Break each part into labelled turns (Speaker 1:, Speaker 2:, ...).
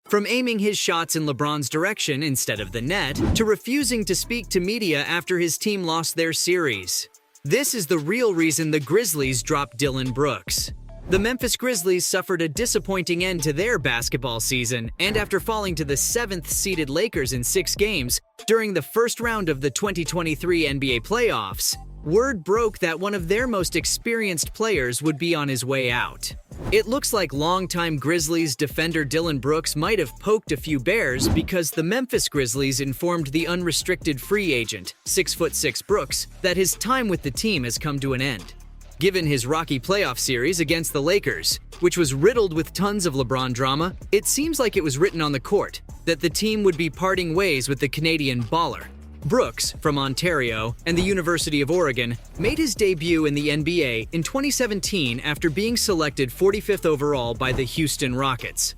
Speaker 1: From aiming his shots in LeBron's direction instead of the net, to refusing to speak to media after his team lost their series. This is the real reason the Grizzlies dropped Dillon Brooks. The Memphis Grizzlies suffered a disappointing end to their basketball season, and after falling to the 7th-seeded Lakers in 6 games during the first round of the 2023 NBA playoffs, word broke that one of their most experienced players would be on his way out. It looks like longtime Grizzlies defender Dillon Brooks might have poked a few bears because the Memphis Grizzlies informed the unrestricted free agent, 6'6" Brooks, that his time with the team has come to an end. Given his rocky playoff series against the Lakers, which was riddled with tons of LeBron drama, it seems like it was written on the court that the team would be parting ways with the Canadian baller. Brooks, from Ontario and the University of Oregon, made his debut in the NBA in 2017 after being selected 45th overall by the Houston Rockets.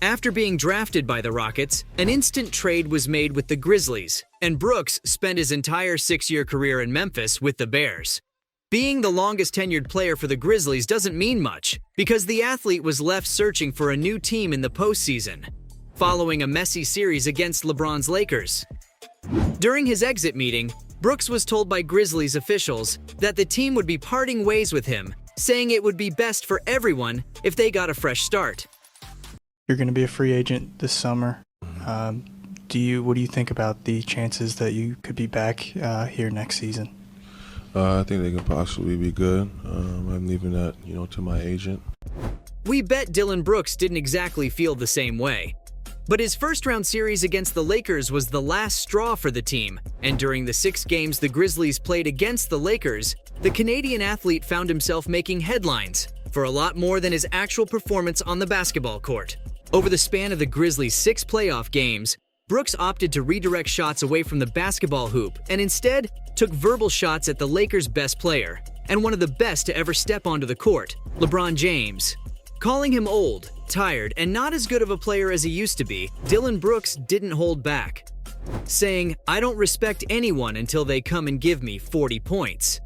Speaker 1: After being drafted by the Rockets, an instant trade was made with the Grizzlies, and Brooks spent his entire 6-year career in Memphis with the Bears. Being the longest-tenured player for the Grizzlies doesn't mean much, because the athlete was left searching for a new team in the postseason, following a messy series against LeBron's Lakers. During his exit meeting, Brooks was told by Grizzlies officials that the team would be parting ways with him, saying it would be best for everyone if they got a fresh start.
Speaker 2: You're going to be a free agent this summer. What do you think about the chances that you could be back here next season?
Speaker 3: I think they could possibly be good. I'm leaving that, to my agent.
Speaker 1: We bet Dillon Brooks didn't exactly feel the same way. But his first-round series against the Lakers was the last straw for the team, and during the 6 games the Grizzlies played against the Lakers, the Canadian athlete found himself making headlines for a lot more than his actual performance on the basketball court. Over the span of the Grizzlies' 6 playoff games, Brooks opted to redirect shots away from the basketball hoop and instead took verbal shots at the Lakers' best player, and one of the best to ever step onto the court, LeBron James. Calling him old, tired, and not as good of a player as he used to be, Dillon Brooks didn't hold back, saying, "I don't respect anyone until they come and give me 40 points."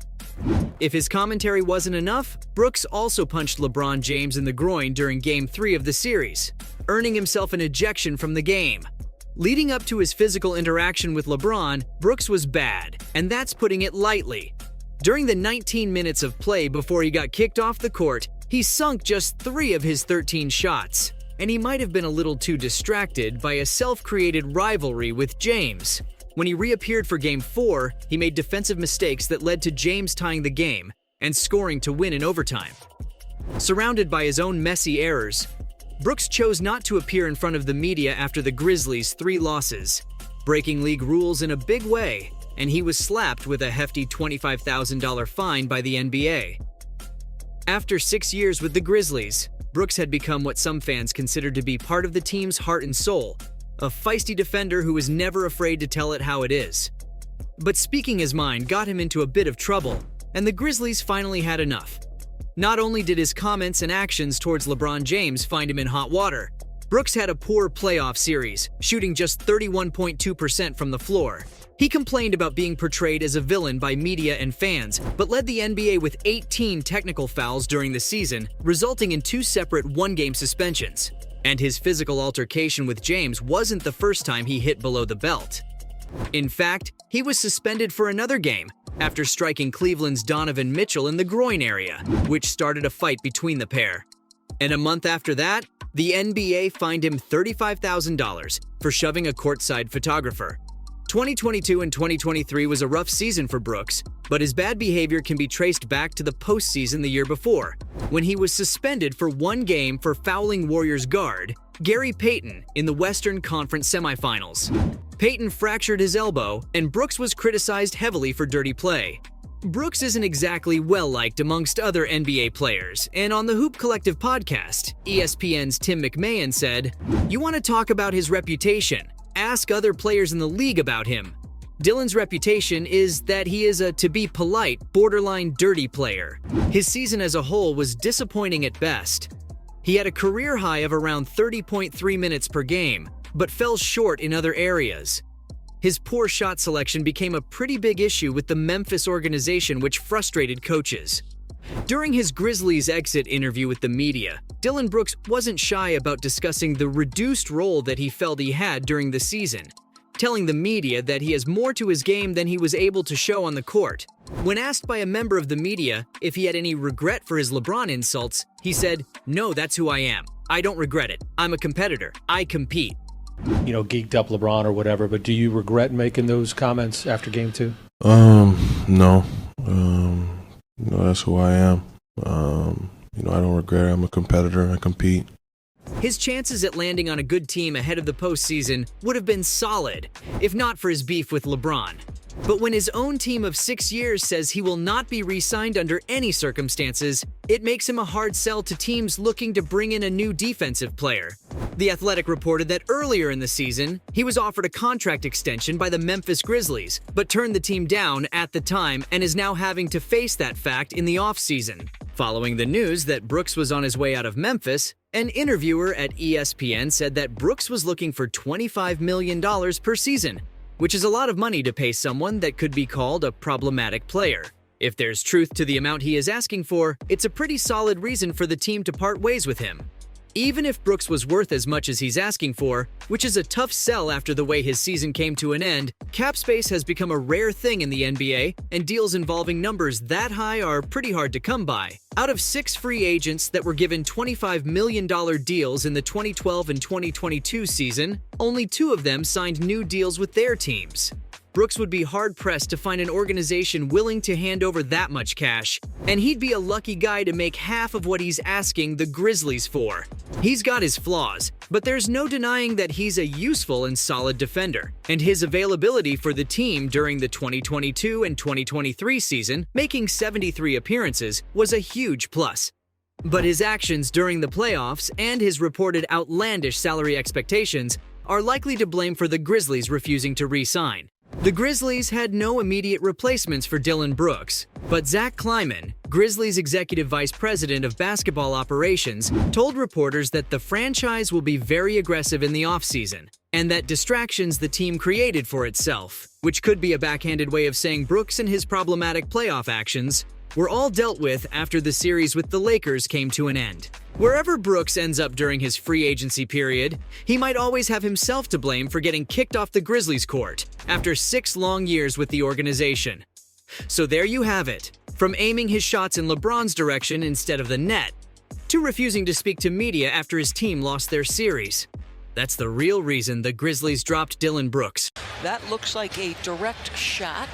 Speaker 1: If his commentary wasn't enough, Brooks also punched LeBron James in the groin during Game 3 of the series, earning himself an ejection from the game. Leading up to his physical interaction with LeBron, Brooks was bad, and that's putting it lightly. During the 19 minutes of play before he got kicked off the court, he sunk just 3 of his 13 shots, and he might have been a little too distracted by a self-created rivalry with James. When he reappeared for Game 4, he made defensive mistakes that led to James tying the game and scoring to win in overtime. Surrounded by his own messy errors, Brooks chose not to appear in front of the media after the Grizzlies' 3 losses, breaking league rules in a big way, and he was slapped with a hefty $25,000 fine by the NBA. After 6 years with the Grizzlies, Brooks had become what some fans considered to be part of the team's heart and soul, a feisty defender who was never afraid to tell it how it is. But speaking his mind got him into a bit of trouble, and the Grizzlies finally had enough. Not only did his comments and actions towards LeBron James find him in hot water, Brooks had a poor playoff series, shooting just 31.2% from the floor. He complained about being portrayed as a villain by media and fans, but led the NBA with 18 technical fouls during the season, resulting in 2 separate one-game suspensions. And his physical altercation with James wasn't the first time he hit below the belt. In fact, he was suspended for another game after striking Cleveland's Donovan Mitchell in the groin area, which started a fight between the pair. And a month after that, the NBA fined him $35,000 for shoving a courtside photographer. 2022 and 2023 was a rough season for Brooks, but his bad behavior can be traced back to the postseason the year before, when he was suspended for 1 game for fouling Warriors guard Gary Payton in the Western Conference semifinals. Payton fractured his elbow, and Brooks was criticized heavily for dirty play. Brooks isn't exactly well-liked amongst other NBA players, and on the Hoop Collective podcast, ESPN's Tim McMahon said, "You want to talk about his reputation? Ask other players in the league about him. Dillon's reputation is that he is a, to be polite, borderline dirty player. His season as a whole was disappointing at best. He had a career high of around 30.3 minutes per game, but fell short in other areas. His poor shot selection became a pretty big issue with the Memphis organization, which frustrated coaches. During his Grizzlies exit interview with the media, Dillon Brooks wasn't shy about discussing the reduced role that he felt he had during the season, telling the media that he has more to his game than he was able to show on the court. When asked by a member of the media if he had any regret for his LeBron insults, he said, "No, that's who I am. I don't regret it. I'm a competitor. I compete."
Speaker 4: You know, geeked up LeBron or whatever, but do you regret making those comments after game 2?
Speaker 3: No. That's who I am. I don't regret it. I'm a competitor. I compete.
Speaker 1: His chances at landing on a good team ahead of the postseason would have been solid, if not for his beef with LeBron. But when his own team of 6 years says he will not be re-signed under any circumstances, it makes him a hard sell to teams looking to bring in a new defensive player. The Athletic reported that earlier in the season, he was offered a contract extension by the Memphis Grizzlies, but turned the team down at the time and is now having to face that fact in the offseason. Following the news that Brooks was on his way out of Memphis, an interviewer at ESPN said that Brooks was looking for $25 million per season, which is a lot of money to pay someone that could be called a problematic player. If there's truth to the amount he is asking for, it's a pretty solid reason for the team to part ways with him. Even if Brooks was worth as much as he's asking for, which is a tough sell after the way his season came to an end, cap space has become a rare thing in the NBA, and deals involving numbers that high are pretty hard to come by. Out of 6 free agents that were given $25 million deals in the 2012 and 2022 season, only 2 of them signed new deals with their teams. Brooks would be hard-pressed to find an organization willing to hand over that much cash, and he'd be a lucky guy to make half of what he's asking the Grizzlies for. He's got his flaws, but there's no denying that he's a useful and solid defender, and his availability for the team during the 2022 and 2023 season, making 73 appearances, was a huge plus. But his actions during the playoffs and his reported outlandish salary expectations are likely to blame for the Grizzlies refusing to re-sign. The Grizzlies had no immediate replacements for Dillon Brooks, but Zach Kleiman, Grizzlies executive vice president of basketball operations, told reporters that the franchise will be very aggressive in the offseason, and that distractions the team created for itself, which could be a backhanded way of saying Brooks and his problematic playoff actions, were all dealt with after the series with the Lakers came to an end. Wherever Brooks ends up during his free agency period, he might always have himself to blame for getting kicked off the Grizzlies court after 6 long years with the organization. So there you have it. From aiming his shots in LeBron's direction instead of the net, to refusing to speak to media after his team lost their series. That's the real reason the Grizzlies dropped Dillon Brooks.
Speaker 5: That looks like a direct shot.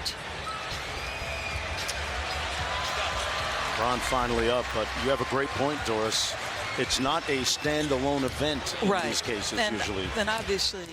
Speaker 6: LeBron finally up, but you have a great point, Doris. It's not a standalone event in these cases usually.
Speaker 5: Then obviously